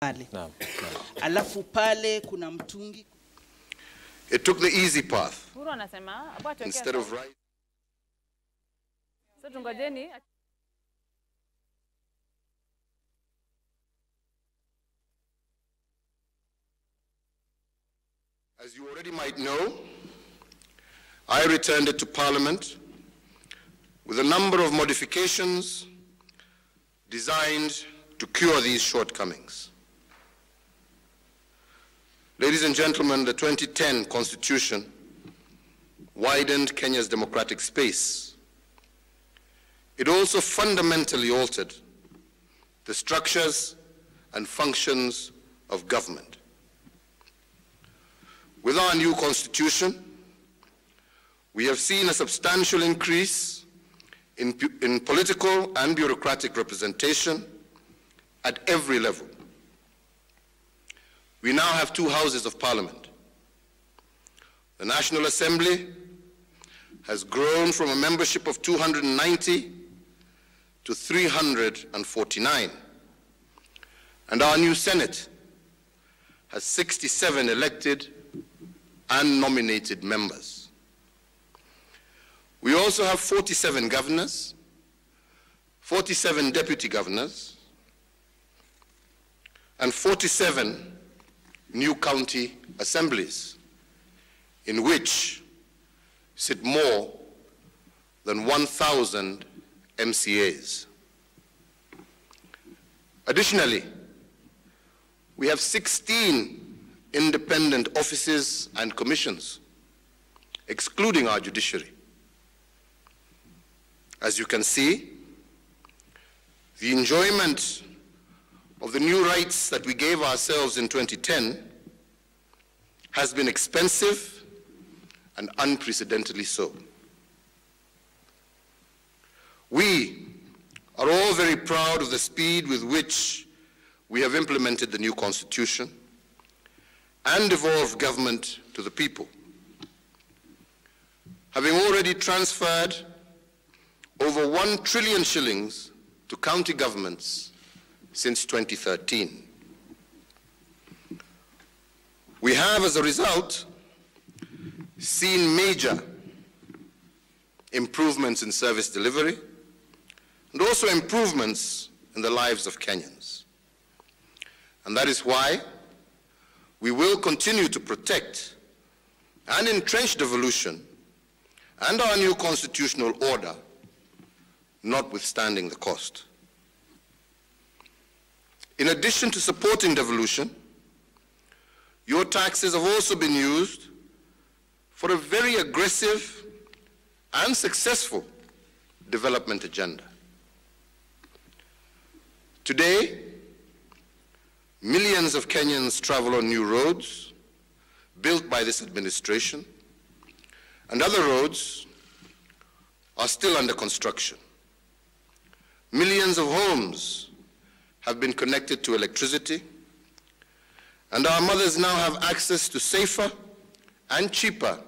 pale. Alafu pale kuna mtungi. It took the easy path instead of right. As you already might know, I returned it to Parliament with a number of modifications designed to cure these shortcomings. Ladies and gentlemen, the 2010 Constitution widened Kenya's democratic space. It also fundamentally altered the structures and functions of government. With our new Constitution, we have seen a substantial increase in political and bureaucratic representation at every level. We now have 2 houses of parliament. The National Assembly has grown from a membership of 290 to 349. And our new Senate has 67 elected and nominated members. We also have 47 governors, 47 deputy governors, and 47 new county assemblies, in which sit more than 1,000 MCAs. Additionally, we have 16 independent offices and commissions, excluding our judiciary. As you can see, the enjoyment of the new rights that we gave ourselves in 2010 has been expensive and unprecedentedly so. We are all very proud of the speed with which we have implemented the new Constitution and devolved government to the people, having already transferred over 1 trillion shillings to county governments since 2013. We have, as a result, seen major improvements in service delivery and also improvements in the lives of Kenyans. And that is why we will continue to protect and entrench devolution and our new constitutional order, notwithstanding the cost. In addition to supporting devolution, your taxes have also been used for a very aggressive and successful development agenda. Today, millions of Kenyans travel on new roads built by this administration, and other roads are still under construction. Millions of homes have been connected to electricity, and our mothers now have access to safer and cheaper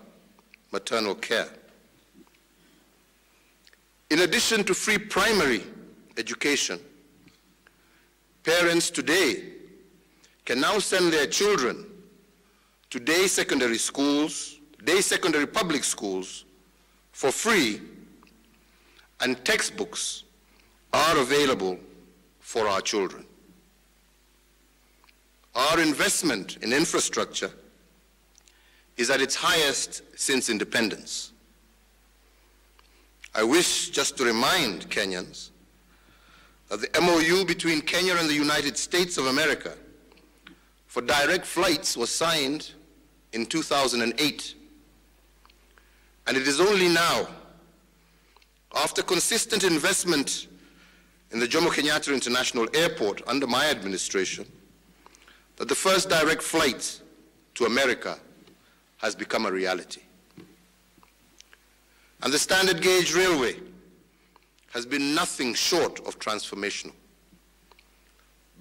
maternal care. In addition to free primary education, parents today can now send their children to day secondary public schools for free, and textbooks are available for our children. Our investment in infrastructure is at its highest since independence. I wish just to remind Kenyans that the MOU between Kenya and the United States of America for direct flights was signed in 2008. And it is only now, after consistent investment in the Uhuru Kenyatta International Airport under my administration, that the first direct flight to America has become a reality. And the standard gauge railway has been nothing short of transformational.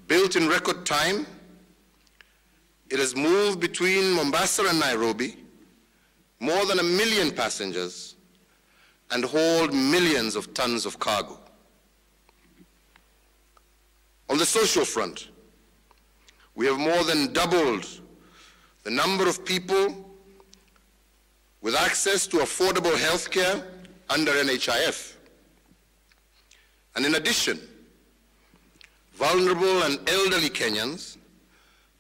Built in record time, it has moved between Mombasa and Nairobi more than 1 million passengers and hauled millions of tons of cargo. On the social front, we have more than doubled the number of people with access to affordable health care under NHIF. And in addition, vulnerable and elderly Kenyans,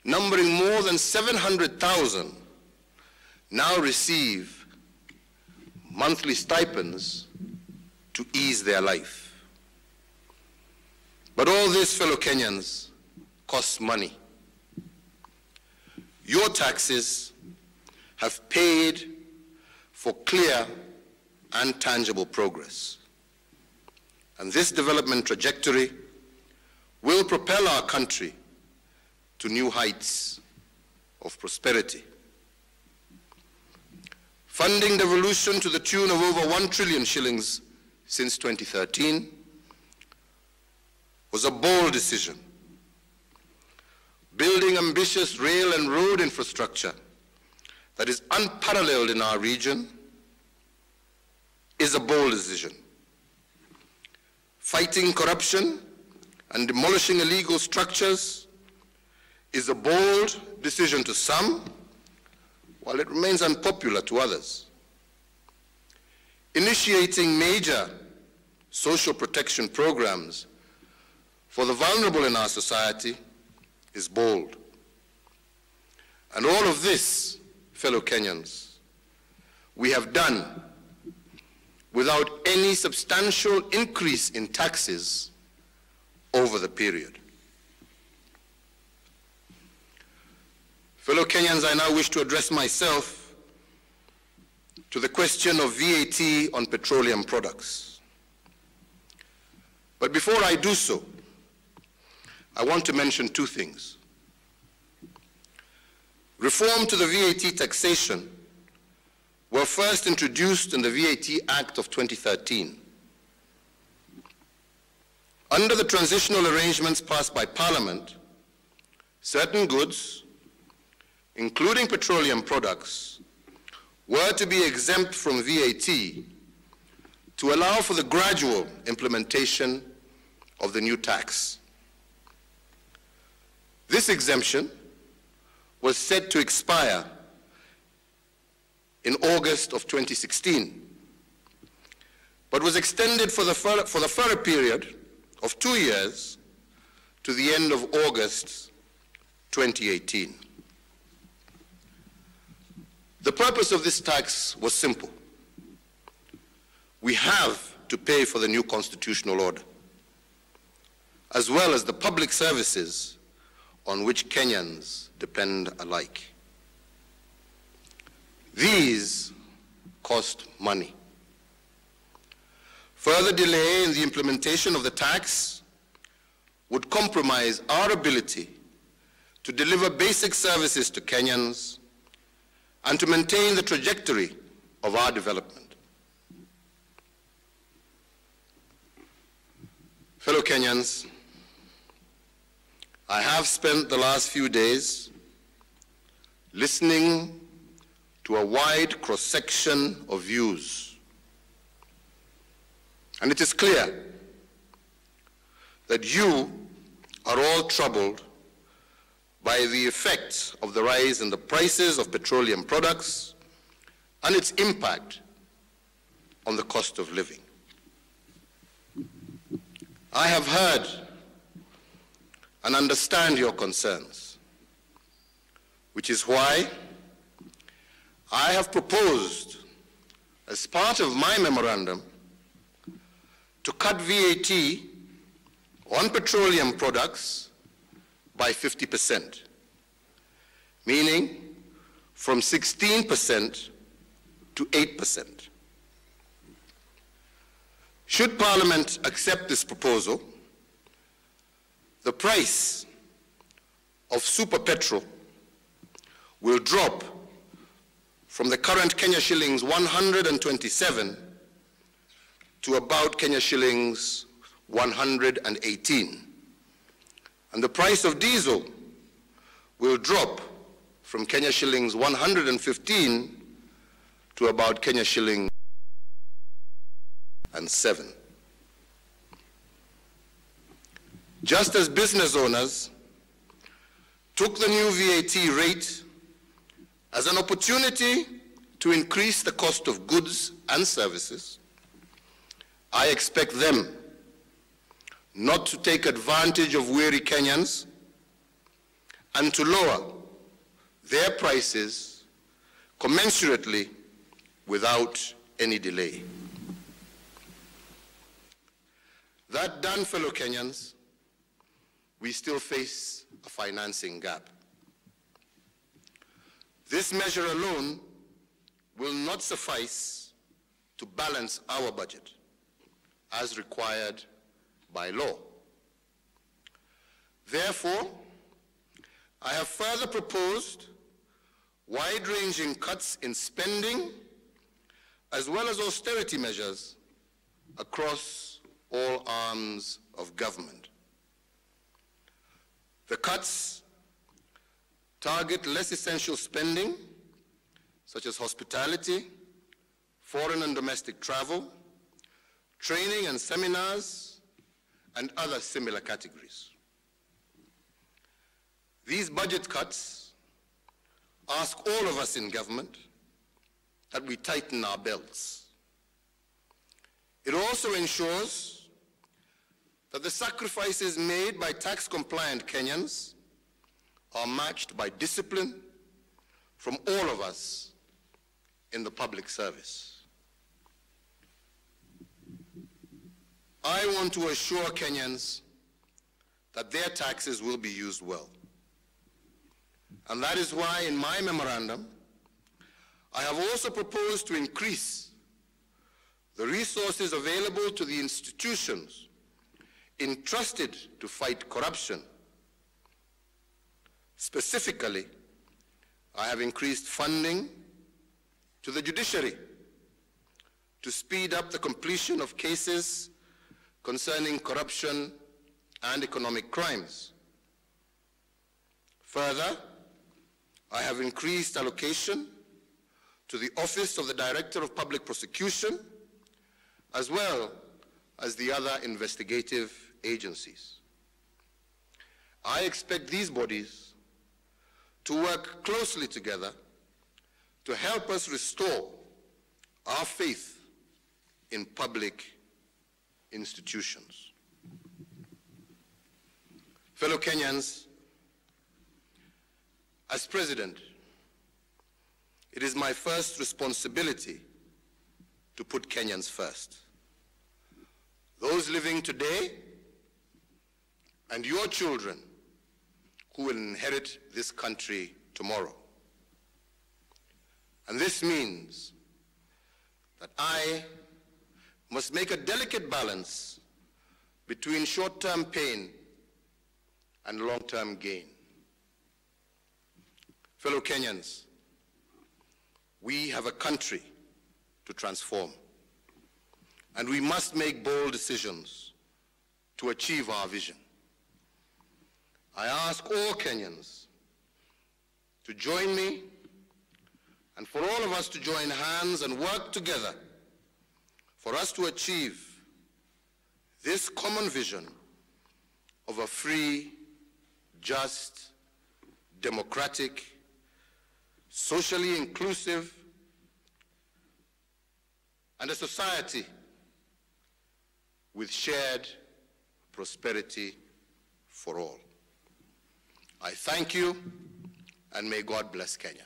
numbering more than 700,000, now receive monthly stipends to ease their life. But all this, fellow Kenyans, costs money. Your taxes have paid for clear and tangible progress. And this development trajectory will propel our country to new heights of prosperity. Funding devolution to the tune of over 1 trillion shillings since 2013 was a bold decision. Building ambitious rail and road infrastructure that is unparalleled in our region is a bold decision. Fighting corruption and demolishing illegal structures is a bold decision to some, while it remains unpopular to others. Initiating major social protection programs for the vulnerable in our society is bold. And all of this, fellow Kenyans, we have done without any substantial increase in taxes over the period. Fellow Kenyans, I now wish to address myself to the question of VAT on petroleum products. But before I do so, I want to mention two things. Reform to the VAT taxation were first introduced in the VAT Act of 2013. Under the transitional arrangements passed by Parliament, certain goods, including petroleum products, were to be exempt from VAT to allow for the gradual implementation of the new tax. This exemption was set to expire in August of 2016, but was extended for the further period of 2 years to the end of August 2018. The purpose of this tax was simple. We have to pay for the new constitutional order, as well as the public services on which Kenyans depend alike. These cost money. Further delay in the implementation of the tax would compromise our ability to deliver basic services to Kenyans and to maintain the trajectory of our development. Fellow Kenyans, I have spent the last few days listening to a wide cross-section of views. And it is clear that you are all troubled by the effects of the rise in the prices of petroleum products and its impact on the cost of living. I have heard and understand your concerns, which is why I have proposed, as part of my memorandum, to cut VAT on petroleum products by 50%, meaning from 16% to 8%. Should Parliament accept this proposal, the price of super petrol will drop from the current Kenya shillings 127 to about Kenya shillings 118. And the price of diesel will drop from Kenya shillings 115 to about Kenya shillings 7. Just as business owners took the new VAT rate as an opportunity to increase the cost of goods and services, I expect them not to take advantage of weary Kenyans and to lower their prices commensurately without any delay. That done, fellow Kenyans, we still face a financing gap. This measure alone will not suffice to balance our budget as required by law. Therefore, I have further proposed wide-ranging cuts in spending as well as austerity measures across all arms of government. The cuts target less essential spending, such as hospitality, foreign and domestic travel, training and seminars, and other similar categories. These budget cuts ask all of us in government that we tighten our belts. It also ensures that the sacrifices made by tax-compliant Kenyans are matched by discipline from all of us in the public service. I want to assure Kenyans that their taxes will be used well. And that is why in my memorandum, I have also proposed to increase the resources available to the institutions entrusted to fight corruption. Specifically, I have increased funding to the judiciary to speed up the completion of cases concerning corruption and economic crimes. Further, I have increased allocation to the Office of the Director of Public Prosecution, as well as the other investigative agencies. I expect these bodies to work closely together to help us restore our faith in public institutions. Fellow Kenyans, as President, it is my first responsibility to put Kenyans first. Those living today and your children who will inherit this country tomorrow. And this means that I must make a delicate balance between short-term pain and long-term gain. Fellow Kenyans, we have a country to transform, and we must make bold decisions to achieve our vision. I ask all Kenyans to join me and for all of us to join hands and work together for us to achieve this common vision of a free, just, democratic, socially inclusive, and a society with shared prosperity for all. I thank you, and may God bless Kenya.